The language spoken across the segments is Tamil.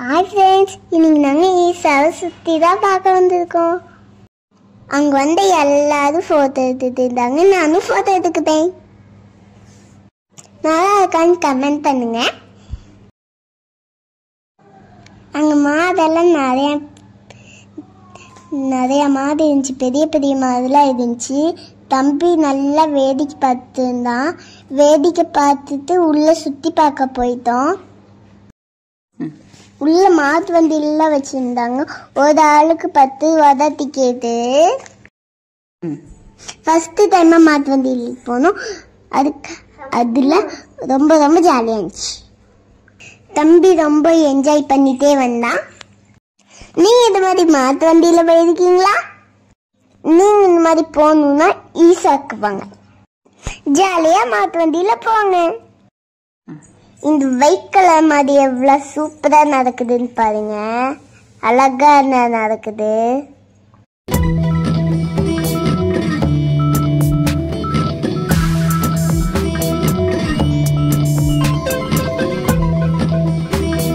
ஹாய் ஃப்ரெண்ட்ஸ், இன்னைக்கு நாங்கள் ஈசாவை சுற்றி தான் பார்க்க வந்திருக்கோம். அங்கே வந்து எல்லாரும் ஃபோட்டோ எடுத்துட்டு இருந்தாங்க. நானும் ஃபோட்டோ எடுத்துக்கிட்டேன். நல்லா இருக்கான்னு கமெண்ட் பண்ணுங்க. அங்கே மாதெல்லாம் நிறைய மாடு இருந்துச்சு. பெரிய பெரிய மாடுலாம் இருந்துச்சு. தம்பி நல்லா வேடிக்கை பார்த்துருந்தான். வேடிக்கை பார்த்துட்டு உள்ளே சுற்றி பார்க்க போயிட்டோம். உள்ள மாட்டு வண்டியெல்லாம் வச்சுருந்தாங்க. ஒரு ஆளுக்கு 10 ரூபா டிக்கெட்டு. ஃபஸ்ட்டு டைமாக மாட்டு வண்டியில் போனோம். அதில் ரொம்ப ரொம்ப ஜாலியாக இருந்துச்சு. தம்பி ரொம்ப என்ஜாய் பண்ணிகிட்டே வந்தான். நீங்கள் இந்த மாதிரி மாட்டு வண்டியில் போயிருக்கீங்களா? நீங்கள் இந்த மாதிரி போகணுன்னா ஈசாக்கு வாங்க. ஜாலியாக மாட்டு வண்டியில் போங்க. இந்த ஒயிட் கலர் மாதிரி எவ்வளோ சூப்பராக நடக்குதுன்னு பாருங்க. அழகா நடக்குது.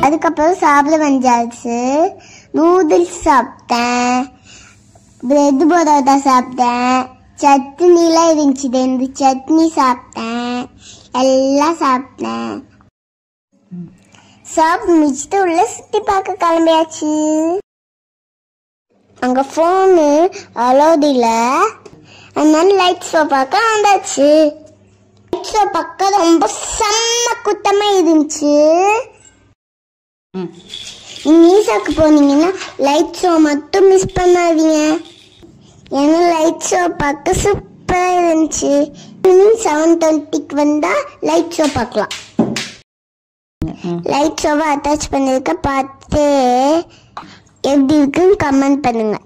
அதுக்கப்புறம் சாப்பிட வந்தாச்சு. நூடுல்ஸ் சாப்பிட்டேன், பிரெட் பரோட்டா சாப்பிட்டேன், சட்னிலாம் இருந்துச்சு. 2 சட்னி சாப்பிட்டேன், எல்லாம் சாப்பிட்டேன். சாப்பிட்டு முடிச்சுட்டு உள்ள சுற்றி பார்க்க கிளம்பியாச்சு. அங்கே ஃபோனு அலோடு இல்லை, அதனால லைட் ஷோ பார்க்க வந்தாச்சு. லைட் ஷோ பார்க்க ரொம்ப செம்ம கூட்டமாக இருந்துச்சு. ஈசாக்கு போனீங்கன்னா லைட் ஷோ மட்டும் மிஸ் பண்ணாதீங்க. ஏன்னா லைட் ஷோ பார்க்க சூப்பராக இருந்துச்சு. 7:20க்கு வந்தால் லைட் ஷோ பார்க்கலாம். லைட் ஷோவை அட்டாச் பண்ணிருக்க பார்த்து எப்படி இருக்குன்னு கமெண்ட் பண்ணுங்க.